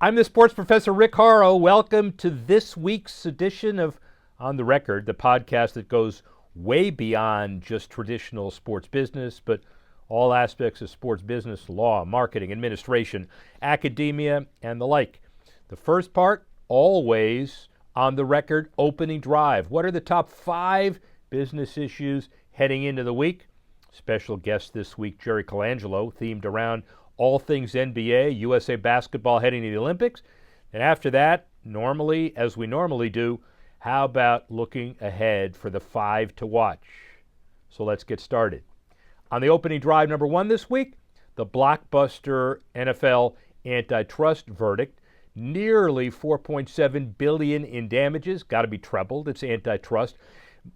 I'm the sports professor, Rick Horrow. Welcome to this week's edition of On the Record, the podcast that goes way beyond just traditional sports business, but all aspects of sports business, law, marketing, administration, academia, and the like. The first part, always on the record, opening drive. What are the top 5 business issues heading into the week? Special guest this week, Jerry Colangelo, themed around all things NBA, USA basketball heading to the Olympics. And after that, normally, as we normally do, how about looking ahead for the 5 to watch? So let's get started. On the opening drive number 1 this week, the blockbuster NFL antitrust verdict, nearly $4.7 billion in damages, got to be trebled. It's antitrust.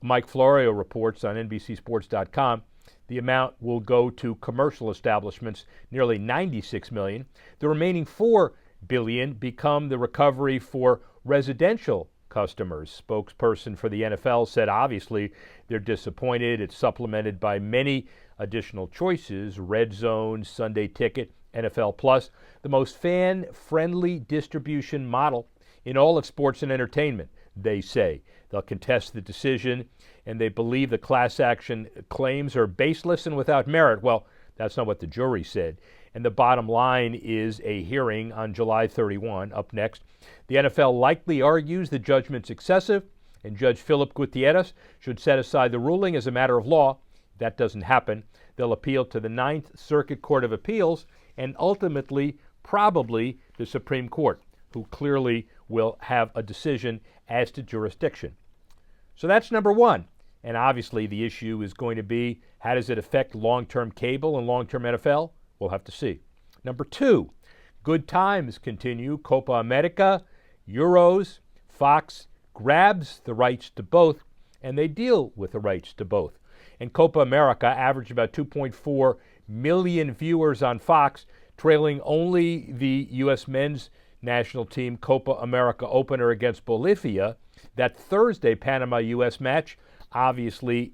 Mike Florio reports on NBCSports.com. The amount will go to commercial establishments, nearly $96 million. The remaining $4 billion become the recovery for residential customers. Spokesperson for the NFL said obviously they're disappointed. It's supplemented by many additional choices: Red Zone, Sunday Ticket, NFL Plus, the most fan-friendly distribution model in all of sports and entertainment, they say. They'll contest the decision, and they believe the class action claims are baseless and without merit. Well, that's not what the jury said. And the bottom line is a hearing on July 31, up next. The NFL likely argues the judgment's excessive, and Judge Philip Gutierrez should set aside the ruling as a matter of law. If that doesn't happen, they'll appeal to the Ninth Circuit Court of Appeals and ultimately, probably, the Supreme Court, who clearly will have a decision as to jurisdiction. So that's number 1. And obviously the issue is going to be, how does it affect long-term cable and long-term NFL? We'll have to see. Number 2, good times continue. Copa America, Euros, Fox grabs the rights to both, and they deal with the rights to both. And Copa America averaged about 2.4 million viewers on Fox, trailing only the U.S. men's national team Copa America opener against Bolivia. That Thursday Panama-U.S. match, obviously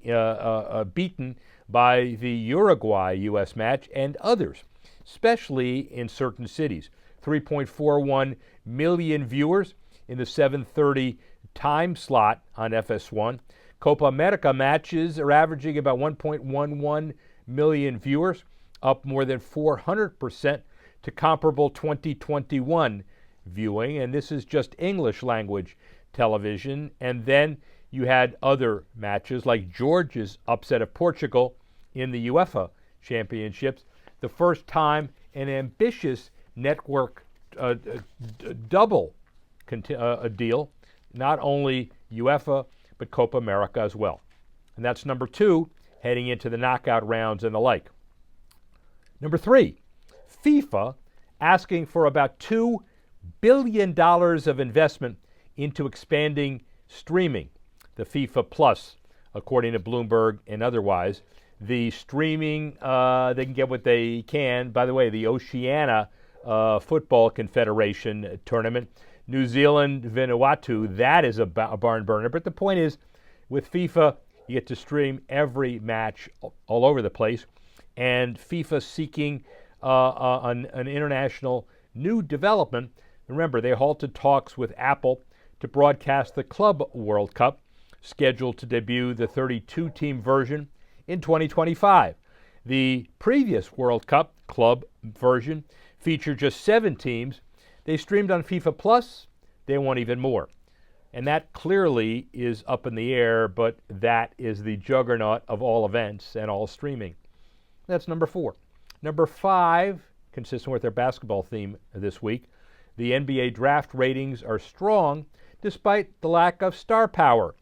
beaten by the Uruguay-U.S. match and others, especially in certain cities. 3.41 million viewers in the 7:30 time slot on FS1. Copa America matches are averaging about 1.11 million viewers, up more than 400% to comparable 2021 viewing, and this is just English language television. And then you had other matches like Georgia's upset of Portugal in the UEFA championships, the first time an ambitious network double deal, not only UEFA but Copa America as well. And that's number 2, heading into the knockout rounds and the like. Number 3, FIFA asking for about $2 billion of investment into expanding streaming. The FIFA Plus, according to Bloomberg and otherwise. The streaming, they can get what they can. By the way, the Oceania Football Confederation tournament, New Zealand, Vanuatu, that is a barn burner. But the point is, with FIFA, you get to stream every match all over the place. And FIFA seeking an international new development. Remember, they halted talks with Apple to broadcast the Club World Cup, scheduled to debut the 32-team version in 2025. The previous World Cup Club version featured just 7 teams. They streamed on FIFA Plus. They want even more. And that clearly is up in the air, but that is the juggernaut of all events and all streaming. That's number 4. Number 5, consistent with their basketball theme this week, the NBA draft ratings are strong despite the lack of star power.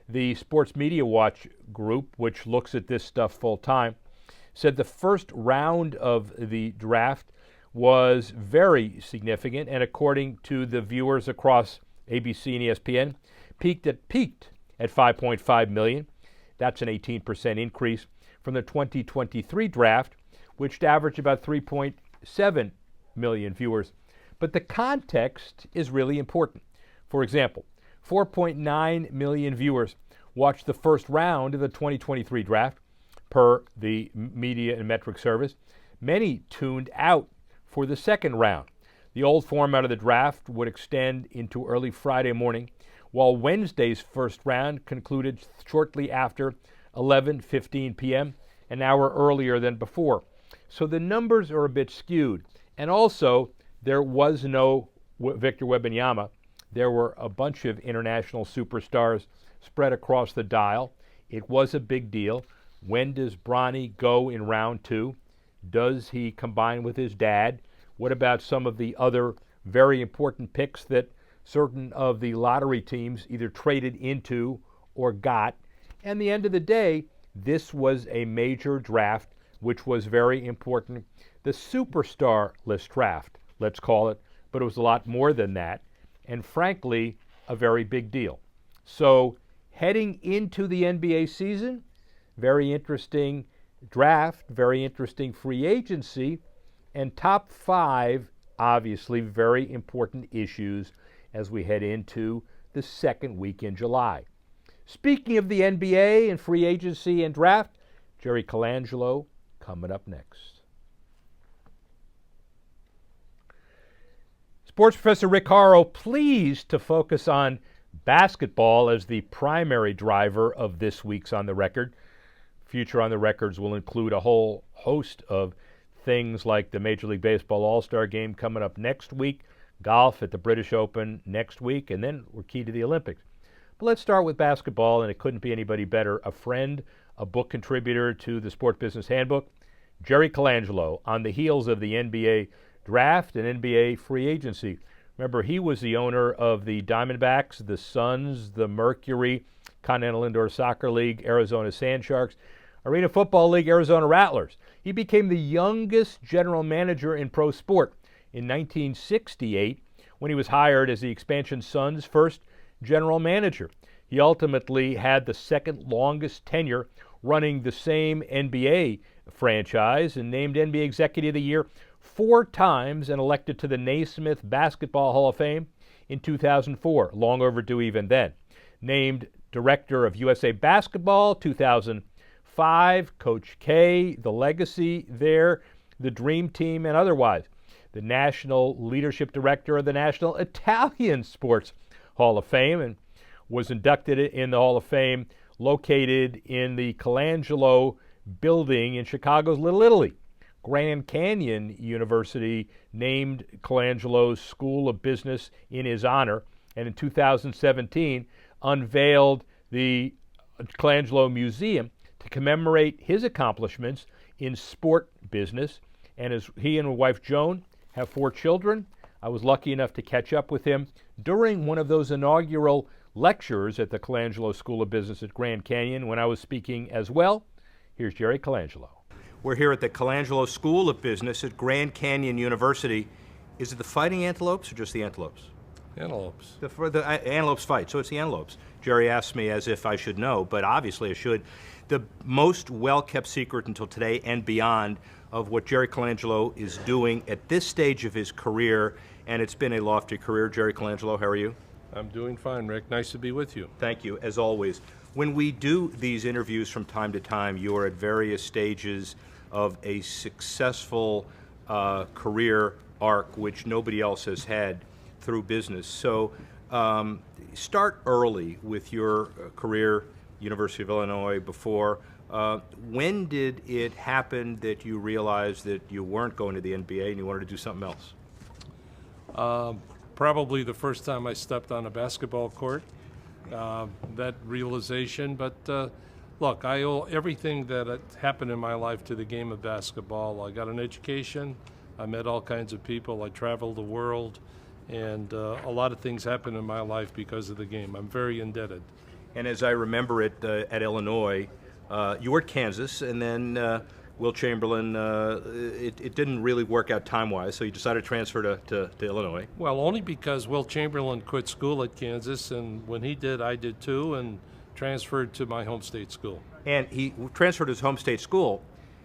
The Sports Media Watch group, which looks at this stuff full time, said the first round of the draft was very significant, and according to the viewers across ABC and ESPN, peaked at 5.5 million. That's an 18% increase from the 2023 draft, which averaged about 3.7 million viewers. But the context is really important. For example, 4.9 million viewers watched the first round of the 2023 draft, per the Media and Metric Service. Many tuned out for the second round. The old format of the draft would extend into early Friday morning, while Wednesday's first round concluded shortly after 11:15 p.m., an hour earlier than before. So the numbers are a bit skewed. And also, there was no Victor Wembanyama. There were a bunch of international superstars spread across the dial. It was a big deal. When does Bronny go in round 2? Does he combine with his dad? What about some of the other very important picks that certain of the lottery teams either traded into or got? And at the end of the day, this was a major draft, which was very important. The superstar list draft, let's call it, but it was a lot more than that, and frankly, a very big deal. So heading into the NBA season, very interesting draft, very interesting free agency, and top 5, obviously, very important issues as we head into the second week in July. Speaking of the NBA and free agency and draft, Jerry Colangelo coming up next. Sports Professor Rick Horrow pleased to focus on basketball as the primary driver of this week's On the Record. Future On the Records will include a whole host of things like the Major League Baseball All-Star Game coming up next week, golf at the British Open next week, and then we're key to the Olympics. But let's start with basketball, and it couldn't be anybody better. A friend, a book contributor to the Sport Business Handbook, Jerry Colangelo, on the heels of the NBA draft and NBA free agency. Remember, he was the owner of the Diamondbacks, the Suns, the Mercury, Continental Indoor Soccer League, Arizona Sand Sharks, Arena Football League, Arizona Rattlers. He became the youngest general manager in pro sport in 1968 when he was hired as the expansion Suns' first general manager. He ultimately had the second longest tenure running the same NBA franchise and named NBA Executive of the Year 4 times and elected to the Naismith Basketball Hall of Fame in 2004, long overdue even then. Named Director of USA Basketball 2005, Coach K, the legacy there, the Dream Team, and otherwise. The National Leadership Director of the National Italian Sports Hall of Fame, and was inducted in the Hall of Fame located in the Colangelo building in Chicago's Little Italy. Grand Canyon University named Colangelo's School of Business in his honor, and in 2017 unveiled the Colangelo Museum to commemorate his accomplishments in sport business. And as he and his wife Joan have 4 children, I was lucky enough to catch up with him during one of those inaugural lectures at the Colangelo School of Business at Grand Canyon when I was speaking as well. Here's Jerry Colangelo. We're here at the Colangelo School of Business at Grand Canyon University. Is it the Fighting Antelopes or just the Antelopes? Antelopes. The Antelopes fight, so it's the Antelopes. Jerry asked me as if I should know, but obviously I should. The most well-kept secret until today and beyond of what Jerry Colangelo is doing at this stage of his career, and it's been a lofty career. Jerry Colangelo, how are you? I'm doing fine, Rick. Nice to be with you. Thank you, as always. When we do these interviews from time to time, you are at various stages of a successful career arc, which nobody else has had through business. So start early with your career, University of Illinois before. When did it happen that you realized that you weren't going to the NBA and you wanted to do something else? Probably the first time I stepped on a basketball court, that realization. But look, I owe everything that happened in my life to the game of basketball. I got an education. I met all kinds of people. I traveled the world. And a lot of things happened in my life because of the game. I'm very indebted. And as I remember it at Illinois, you were at Kansas, and then Will Chamberlain, it didn't really work out time-wise, so you decided to transfer to Illinois. Well, only because Will Chamberlain quit school at Kansas, and when he did, I did too, and transferred to my home state school. And he transferred to his home state school,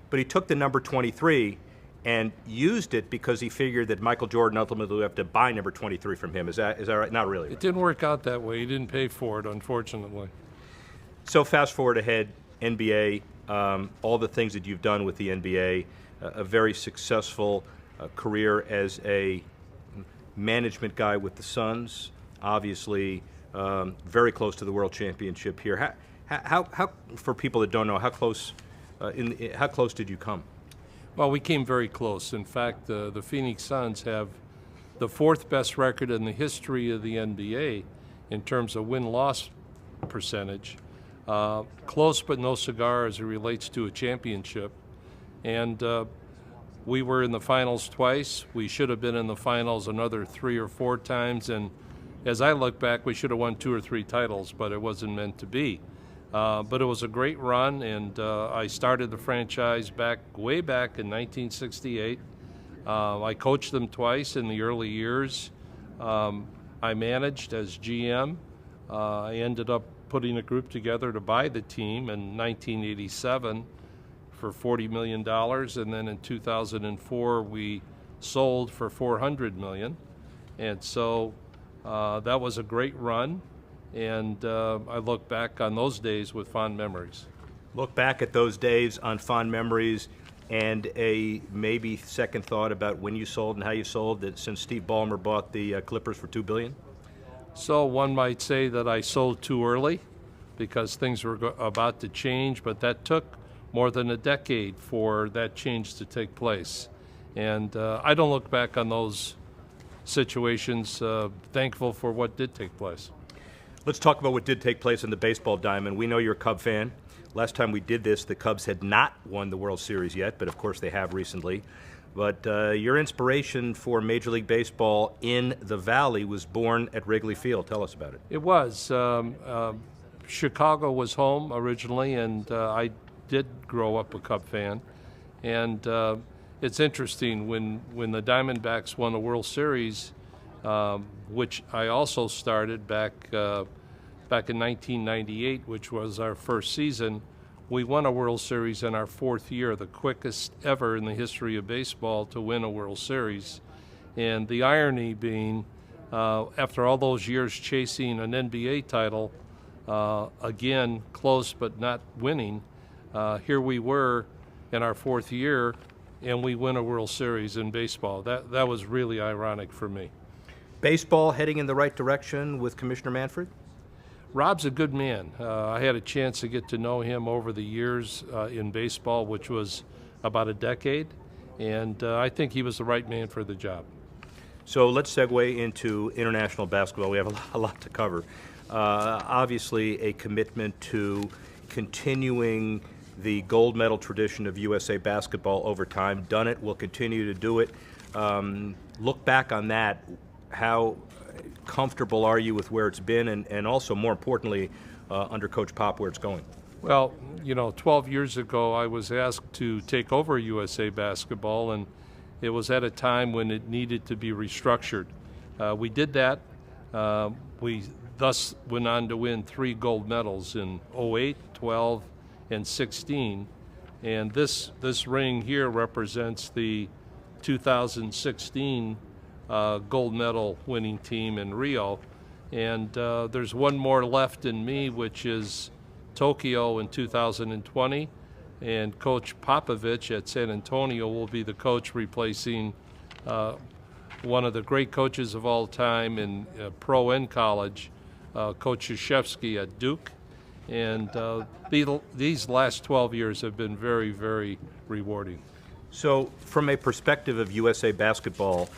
but he took the number 23 and used it because he figured that Michael Jordan ultimately would have to buy number 23 from him. Is that right? Not really. It didn't work out that way. He didn't pay for it, unfortunately. So fast forward ahead, NBA, all the things that you've done with the NBA, a very successful career as a management guy with the Suns, obviously very close to the World Championship here. How for people that don't know, how close did you come? Well, we came very close. In fact, the Phoenix Suns have the fourth best record in the history of the NBA in terms of win-loss percentage. Close but no cigar as it relates to a championship. And we were in the finals twice. We should have been in the finals another 3 or 4 times. And as I look back, we should have won 2 or 3 titles, but it wasn't meant to be. But it was a great run, and I started the franchise way back in 1968. I coached them twice in the early years. I managed as GM. I ended up putting a group together to buy the team in 1987 for $40 million, and then in 2004 we sold for $400 million. And so that was a great run. And I look back on those days with fond memories. Look back at those days on fond memories, and a maybe second thought about when you sold and how you sold, that since Steve Ballmer bought the Clippers for $2 billion? So one might say that I sold too early because things were about to change, but that took more than a decade for that change to take place. And I don't look back on those situations thankful for what did take place. Let's talk about what did take place in the baseball diamond. We know you're a Cub fan. Last time we did this, the Cubs had not won the World Series yet, but of course they have recently. But your inspiration for Major League Baseball in the Valley was born at Wrigley Field. Tell us about it. It was. Chicago was home originally, and I did grow up a Cub fan. And it's interesting, when the Diamondbacks won the World Series, which I also started back in 1998, which was our first season. We won a World Series in our 4th year, the quickest ever in the history of baseball to win a World Series. And the irony being, after all those years chasing an NBA title, again, close but not winning, here we were in our 4th year, and we win a World Series in baseball. That was really ironic for me. Baseball heading in the right direction with Commissioner Manfred? Rob's a good man. I had a chance to get to know him over the years in baseball, which was about a decade, and I think he was the right man for the job. So let's segue into international basketball. We have a lot to cover. Obviously, a commitment to continuing the gold medal tradition of USA basketball over time. Done it, will continue to do it. Look back on that. How comfortable are you with where it's been, and also, more importantly, under Coach Pop, where it's going? Well, 12 years ago, I was asked to take over USA basketball, and it was at a time when it needed to be restructured. We did that. We thus went on to win 3 gold medals in 08, 12, and 16. And this ring here represents the 2016 gold medal winning team in Rio. And there's one more left in me, which is Tokyo in 2020. And Coach Popovich at San Antonio will be the coach replacing one of the great coaches of all time in pro and college, Coach Krzyzewski at Duke. And these last 12 years have been very, very rewarding. So from a perspective of USA basketball,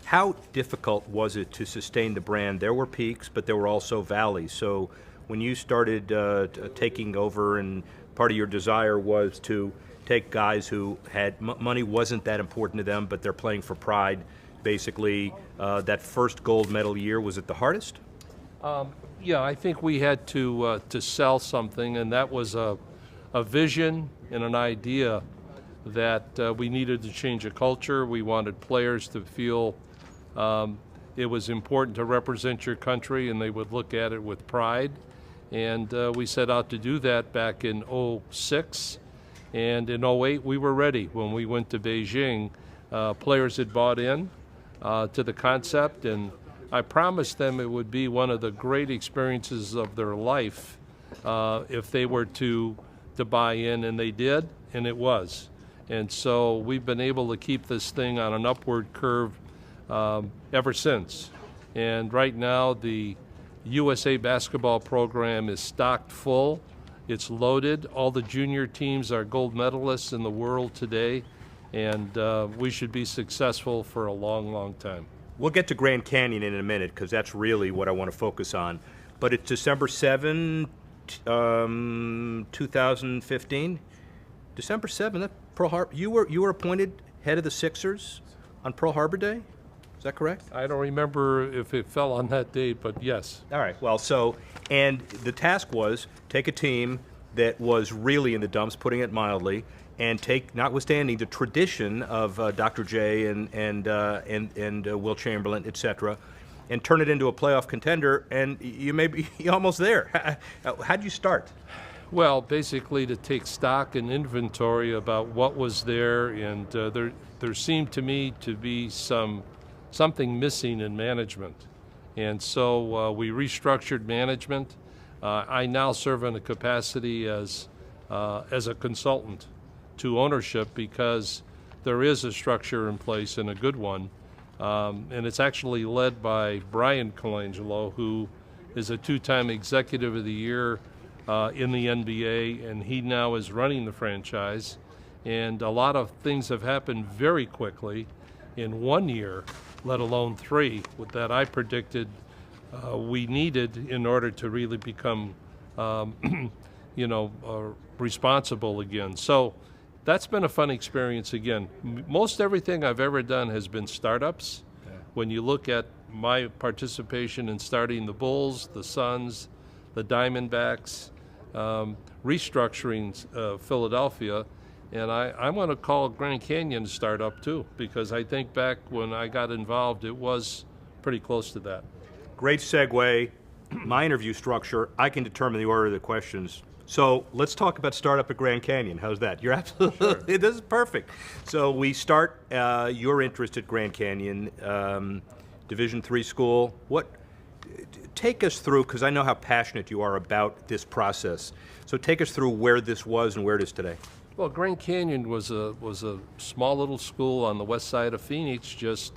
how difficult was it to sustain the brand? There were peaks, but there were also valleys. So when you started taking over, and part of your desire was to take guys who had money wasn't that important to them, but they're playing for pride, basically, that first gold medal year, was it the hardest? Yeah, I think we had to sell something, and that was a vision and an idea that we needed to change a culture. We wanted players to feel it was important to represent your country, and they would look at it with pride. And we set out to do that back in 06. And in 08, we were ready. When we went to Beijing, players had bought in to the concept, and I promised them it would be one of the great experiences of their life if they were to buy in, and they did, and it was. And so we've been able to keep this thing on an upward curve ever since. And right now the USA basketball program is stocked full. It's loaded. All the junior teams are gold medalists in the world today, and we should be successful for a long, long time. We'll get to Grand Canyon in a minute because that's really what I want to focus on. But it's December 7, 2015. December 7th, Pearl Harbor. You were appointed head of the Sixers on Pearl Harbor Day? Is that correct? I don't remember if it fell on that date, but yes. All right. Well, and the task was take a team that was really in the dumps, putting it mildly, and take, notwithstanding the tradition of Dr. J and Will Chamberlain, et cetera, and turn it into a playoff contender. And you may be almost there. How'd you start? Well, basically to take stock and inventory about what was there, and there seemed to me to be something missing in management. And so we restructured management. I now serve in a capacity as a consultant to ownership because there is a structure in place and a good one. And it's actually led by Jerry Colangelo, who is a two-time Executive of the Year in the NBA, and he now is running the franchise. And a lot of things have happened very quickly in 1 year, let alone 3, that I predicted we needed in order to really become, responsible again. So that's been a fun experience again. Most everything I've ever done has been startups. Yeah. When you look at my participation in starting the Bulls, the Suns, the Diamondbacks, restructuring Philadelphia, and I'm going to call Grand Canyon a startup too, because I think back when I got involved, it was pretty close to that. Great segue. My interview structure, I can determine the order of the questions. So let's talk about startup at Grand Canyon. How's that? You're absolutely, sure. This is perfect. So we start your interest at Grand Canyon, Division III school. Take us through, because I know how passionate you are about this process. So take us through where this was and where it is today. Well, Grand Canyon was a small little school on the west side of Phoenix just,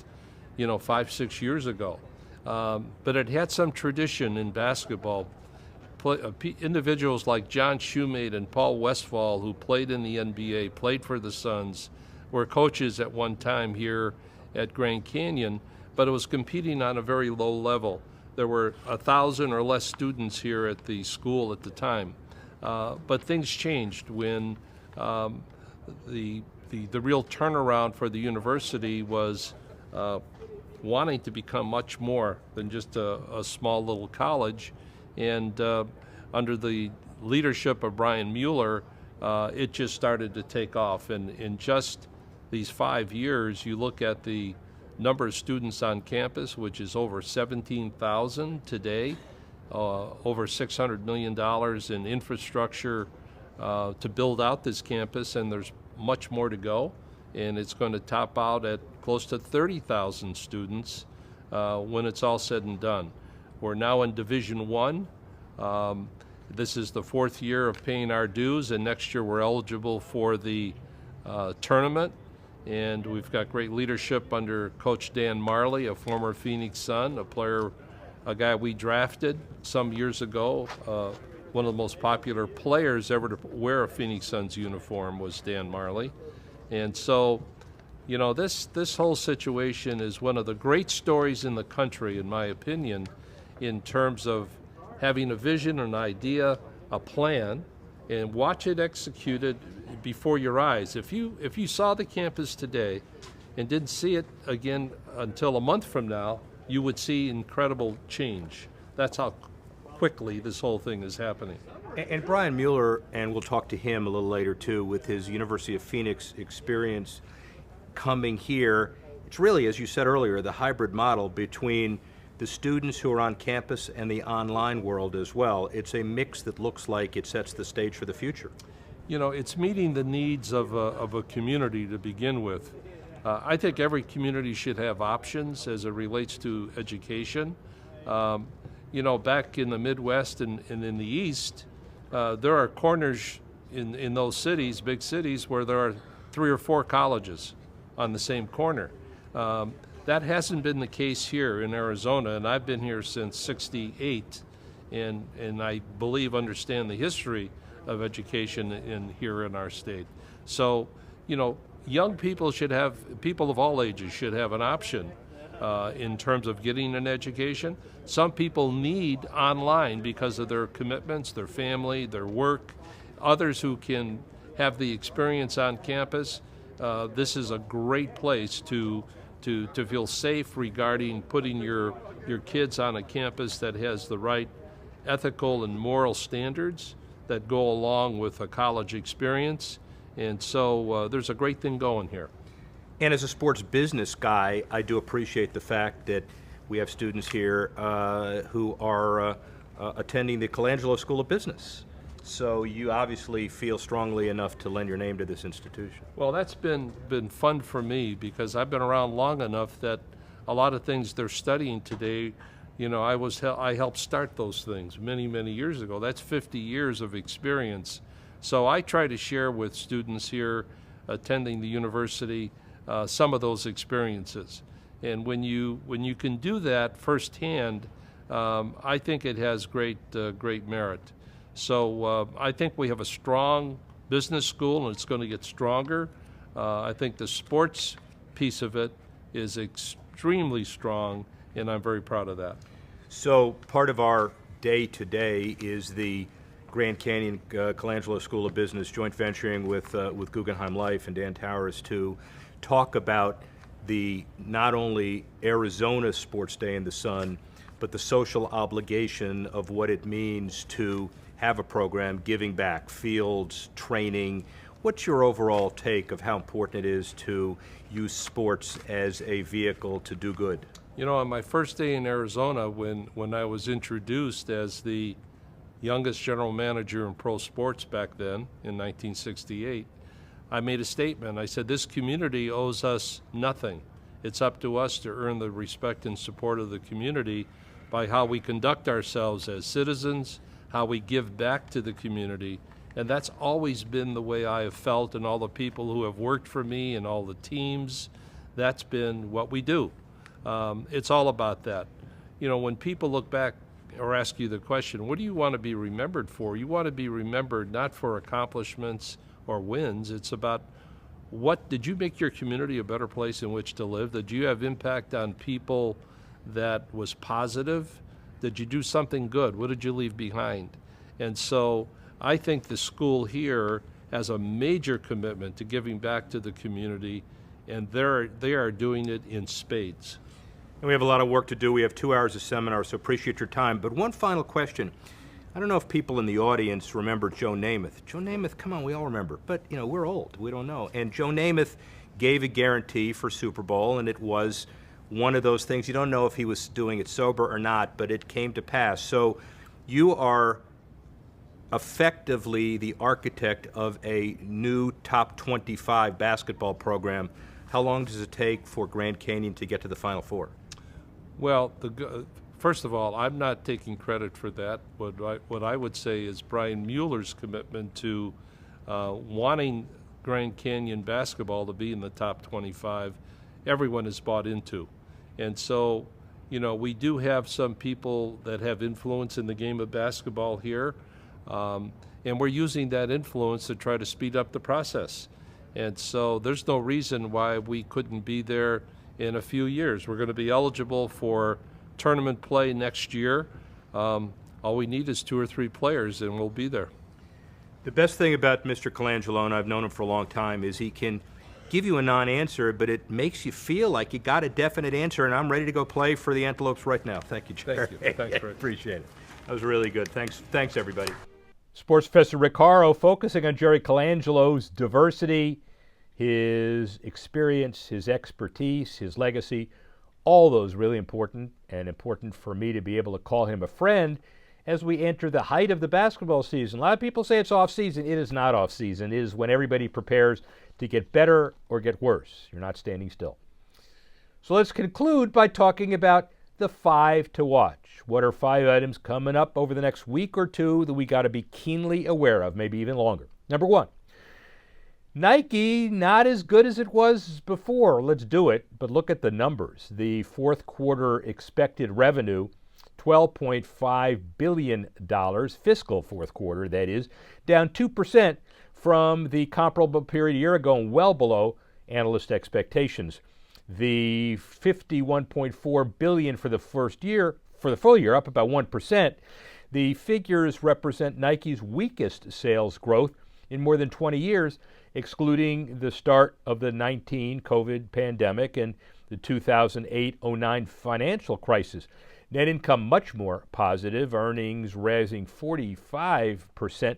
5-6 years ago. But it had some tradition in basketball. Individuals like John Shoemate and Paul Westphal, who played in the NBA, played for the Suns, were coaches at one time here at Grand Canyon, but it was competing on a very low level. There were 1,000 or less students here at the school at the time. But things changed when the real turnaround for the university was wanting to become much more than just a small little college. And under the leadership of Brian Mueller, it just started to take off. And in just these 5 years, you look at the number of students on campus, which is over 17,000 today, over $600 million in infrastructure to build out this campus, and there's much more to go. And it's going to top out at close to 30,000 students when it's all said and done. We're now in Division I. This is the 4th year of paying our dues, and next year we're eligible for the tournament. And we've got great leadership under Coach Dan Marley, a former Phoenix Sun, a guy we drafted some years ago. One of the most popular players ever to wear a Phoenix Suns uniform was Dan Marley. And so, this whole situation is one of the great stories in the country, in my opinion, in terms of having a vision, an idea, a plan, and watch it executed before your eyes. If you saw the campus today and didn't see it again until a month from now, you would see incredible change. That's how quickly this whole thing is happening. And Brian Mueller, and we'll talk to him a little later too, with his University of Phoenix experience coming here, it's really, as you said earlier, the hybrid model between the students who are on campus and the online world as well. It's a mix that looks like it sets the stage for the future. It's meeting the needs of a community to begin with. I think every community should have options as it relates to education. Back in the Midwest and in the East, there are corners in those cities, big cities, where there are 3 or 4 colleges on the same corner. That hasn't been the case here in Arizona, and I've been here since '68, and I believe understand the history of education here in our state. So, young people people of all ages should have an option in terms of getting an education. Some people need online because of their commitments, their family, their work. Others who can have the experience on campus. This is a great place to feel safe regarding putting your kids on a campus that has the right ethical and moral standards that go along with a college experience. And so there's a great thing going here. And as a sports business guy, I do appreciate the fact that we have students here who are attending the Colangelo School of Business. So you obviously feel strongly enough to lend your name to this institution. Well, that's been fun for me because I've been around long enough that a lot of things they're studying today, I helped start those things many, many years ago. That's 50 years of experience. So I try to share with students here attending the university some of those experiences. And when you can do that firsthand, I think it has great merit. So I think we have a strong business school, and it's going to get stronger. I think the sports piece of it is extremely strong, and I'm very proud of that. So part of our day today is the Grand Canyon Colangelo School of Business joint venturing with Guggenheim Life and Dan Towers to talk about the not only Arizona Sports Day in the Sun, but the social obligation of what it means to have a program giving back, fields, training. What's your overall take of how important it is to use sports as a vehicle to do good? On my first day in Arizona, when I was introduced as the youngest general manager in pro sports back then in 1968, I made a statement. I said, this community owes us nothing. It's up to us to earn the respect and support of the community by how we conduct ourselves as citizens, how we give back to the community. And that's always been the way I have felt, and all the people who have worked for me and all the teams, that's been what we do. It's all about that. When people look back or ask you the question, what do you want to be remembered for? You want to be remembered not for accomplishments or wins. It's about what did you make your community a better place in which to live? Did you have impact on people that was positive? Did you do something good? What did you leave behind? And so I think the school here has a major commitment to giving back to the community, and they are doing it in spades. And we have a lot of work to do. We have 2 hours of seminar, so appreciate your time. But one final question. I don't know if people in the audience remember Joe Namath. Joe Namath, come on, we all remember. But, we're old. We don't know. And Joe Namath gave a guarantee for Super Bowl, and it was one of those things. You don't know if he was doing it sober or not, but it came to pass. So you are effectively the architect of a new top 25 basketball program. How long does it take for Grand Canyon to get to the Final Four? Well, first of all, I'm not taking credit for that. What I would say is Brian Mueller's commitment to wanting Grand Canyon basketball to be in the top 25, everyone is bought into. And so, we do have some people that have influence in the game of basketball here, and we're using that influence to try to speed up the process. And so there's no reason why we couldn't be there in a few years. We're going to be eligible for tournament play next year. All we need is 2 or 3 players, and we'll be there. The best thing about Mr. Colangelo, and I've known him for a long time, is he can give you a non-answer, but it makes you feel like you got a definite answer, and I'm ready to go play for the Antelopes right now. Thank you, Jerry. Thank you. Thanks, Rick. Appreciate it. That was really good. Thanks, everybody. Sports Professor Rick Horrow focusing on Jerry Colangelo's diversity, his experience, his expertise, his legacy, all those really important, and important for me to be able to call him a friend as we enter the height of the basketball season. A lot of people say it's off-season. It is not off-season. It is when everybody prepares to get better or get worse. You're not standing still. So let's conclude by talking about the 5 to watch. What are 5 items coming up over the next week or two that we got to be keenly aware of, maybe even longer? Number 1, Nike, not as good as it was before. Let's do it, but look at the numbers. The fourth quarter expected revenue, $12.5 billion, fiscal fourth quarter, that is, down 2% from the comparable period a year ago and well below analyst expectations. The $51.4 billion for the full year, up about 1%. The figures represent Nike's weakest sales growth in more than 20 years, excluding the start of the 19 COVID pandemic and the 2008-09 financial crisis. Net income much more positive, earnings rising 45%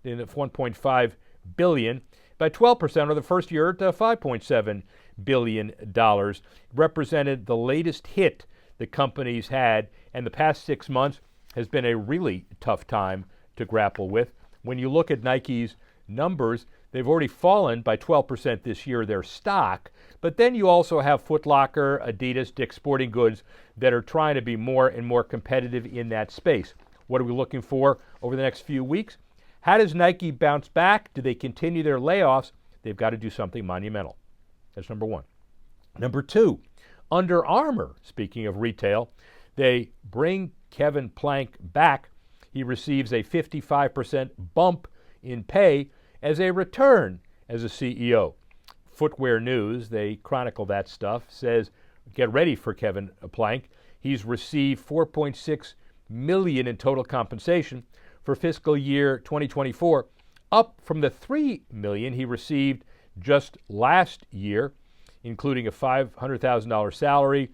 in $1.5 billion, by 12% over the first year to $5.7 billion. Represented the latest hit the company's had, and the past 6 months has been a really tough time to grapple with. When you look at Nike's numbers, they've already fallen by 12% this year, their stock, but then you also have Foot Locker, Adidas, Dick's Sporting Goods that are trying to be more and more competitive in that space. What are we looking for over the next few weeks? How does Nike bounce back? Do they continue their layoffs? They've got to do something monumental. That's number one. Number two, Under Armour, speaking of retail, they bring Kevin Plank back. He receives a 55% bump in pay as a return as a CEO. Footwear News, they chronicle that stuff, says, get ready for Kevin Plank. He's received $4.6 million in total compensation for fiscal year 2024, up from the $3 million he received just last year, including a $500,000 salary,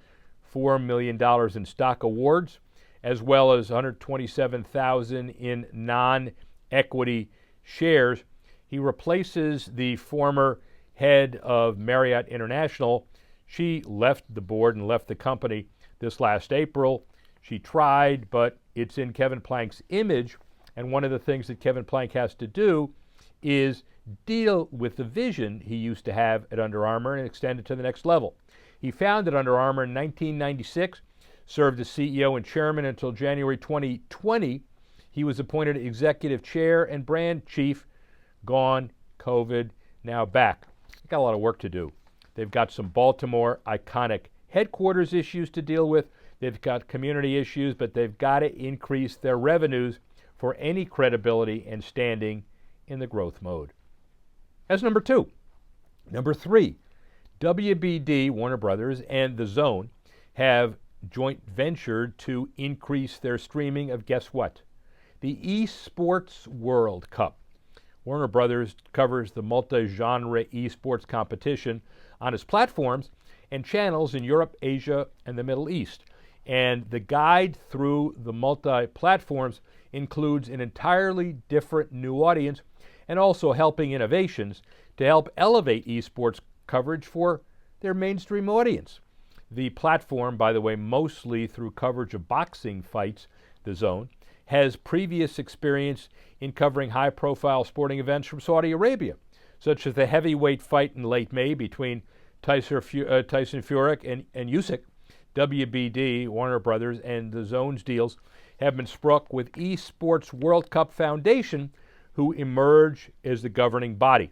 $4 million in stock awards, as well as $127,000 in non-equity shares. He replaces the former head of Marriott International. She left the board and left the company this last April. She tried, but it's in Kevin Plank's image, and one of the things that Kevin Plank has to do is deal with the vision he used to have at Under Armour and extend it to the next level. He founded Under Armour in 1996, served as CEO and chairman until January 2020. He was appointed executive chair and brand chief. Gone, COVID, now back. Got a lot of work to do. They've got some Baltimore iconic headquarters issues to deal with. They've got community issues, but they've got to increase their revenues for any credibility and standing in the growth mode. That's number two. Number three, WBD, Warner Brothers, and The Zone have joint ventured to increase their streaming of, guess what? The Esports World Cup. Warner Brothers covers the multi-genre esports competition on its platforms and channels in Europe, Asia, and the Middle East. And the guide through the multi-platforms includes an entirely different new audience and also helping innovations to help elevate esports coverage for their mainstream audience. The platform, by the way, mostly through coverage of boxing fights, The Zone, has previous experience in covering high-profile sporting events from Saudi Arabia, such as the heavyweight fight in late May between Tyson Furyk and Usyk. WBD, Warner Brothers, and The Zone's deals have been struck with Esports World Cup Foundation, who emerge as the governing body.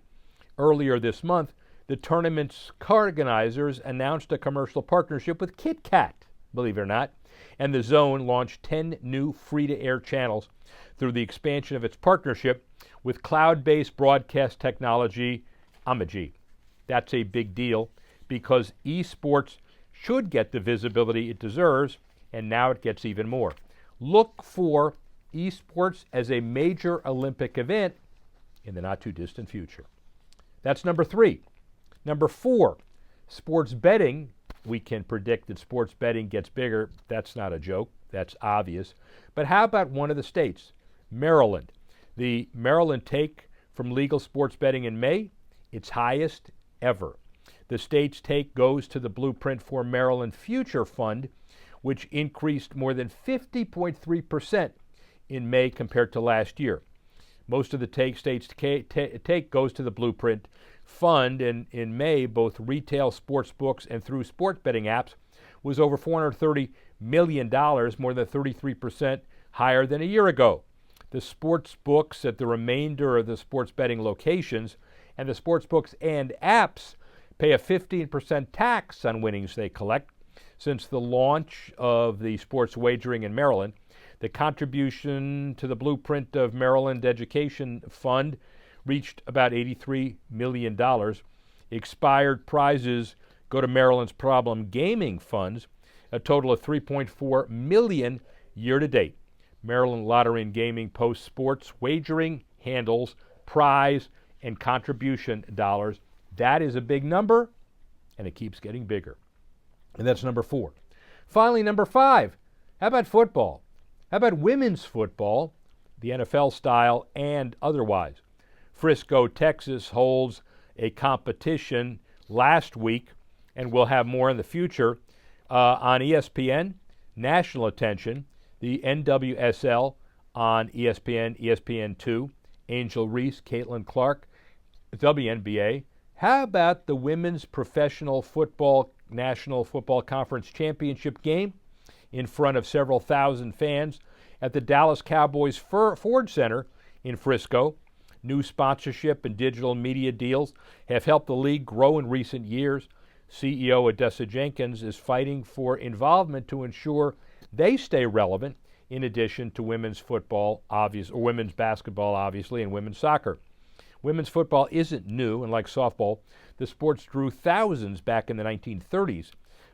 Earlier this month, the tournament's co-organizers announced a commercial partnership with Kit Kat, believe it or not, and The Zone launched 10 new free-to-air channels through the expansion of its partnership with cloud-based broadcast technology Amaji. That's a big deal because esports should get the visibility it deserves, and now it gets even more. Look for esports as a major Olympic event in the not-too-distant future. That's number three. Number four, sports betting. We can predict that sports betting gets bigger. That's not a joke. That's obvious. But how about one of the states? Maryland. The Maryland take from legal sports betting in May, its highest ever. The state's take goes to the Blueprint for Maryland Future Fund, which increased more than 50.3% in May compared to last year. Most of the state's take goes to the Blueprint Fund, and in May, both retail sports books and through sports betting apps was over $430 million, more than 33% higher than a year ago. The sports books at the remainder of the sports betting locations and the sportsbooks and apps pay a 15% tax on winnings they collect. Since the launch of the sports wagering in Maryland, the contribution to the Blueprint of Maryland Education Fund reached about $83 million. Expired prizes go to Maryland's problem gaming funds, a total of $3.4 million year to date. Maryland Lottery and Gaming posts sports wagering handles, prize, and contribution dollars. That is a big number, and it keeps getting bigger. And that's number 4. Finally, number 5, how about football? How about women's football, the NFL style and otherwise? Frisco, Texas holds a competition last week, and we'll have more in the future on ESPN, national attention, the NWSL on ESPN, ESPN2, Angel Reese, Caitlin Clark, WNBA. How about the Women's Professional Football National Football Conference Championship game in front of several thousand fans at the Dallas Cowboys Ford Center in Frisco? New sponsorship and digital media deals have helped the league grow in recent years. CEO Odessa Jenkins is fighting for involvement to ensure they stay relevant, in addition to women's football, or women's basketball, obviously, and women's soccer. Women's football isn't new, and like softball, the sports drew thousands back in the 1930s,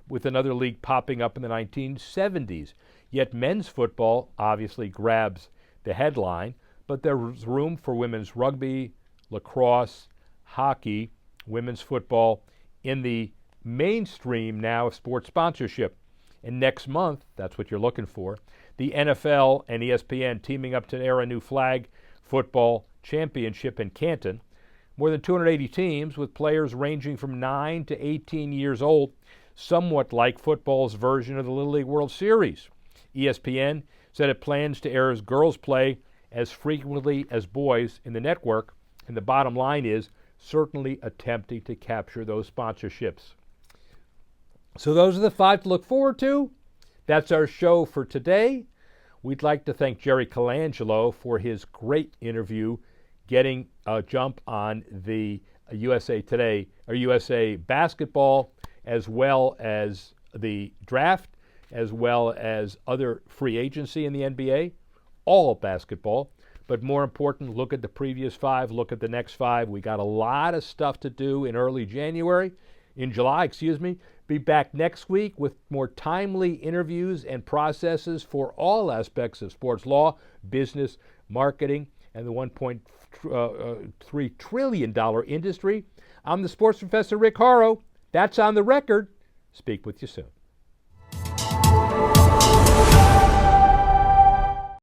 with another league popping up in the 1970s. Yet men's football obviously grabs the headline, but there's room for women's rugby, lacrosse, hockey, women's football in the mainstream now of sports sponsorship. And next month, that's what you're looking for, the NFL and ESPN teaming up to air a new flag football championship in Canton. More than 280 teams with players ranging from 9 to 18 years old, somewhat like football's version of the Little League World Series. ESPN said it plans to air girls play as frequently as boys in the network, and the bottom line is certainly attempting to capture those sponsorships. So those are the 5 to look forward to. That's our show for today. We'd like to thank Jerry Colangelo for his great interview, getting a jump on the USA Today, or USA basketball, as well as the draft, as well as other free agency in the NBA, all basketball. But more important, look at the previous 5, look at the next 5. We got a lot of stuff to do in July. Be back next week with more timely interviews and processes for all aspects of sports law, business, marketing, and the $1.3 trillion industry. I'm the sports professor, Rick Horrow. That's on the record. Speak with you soon.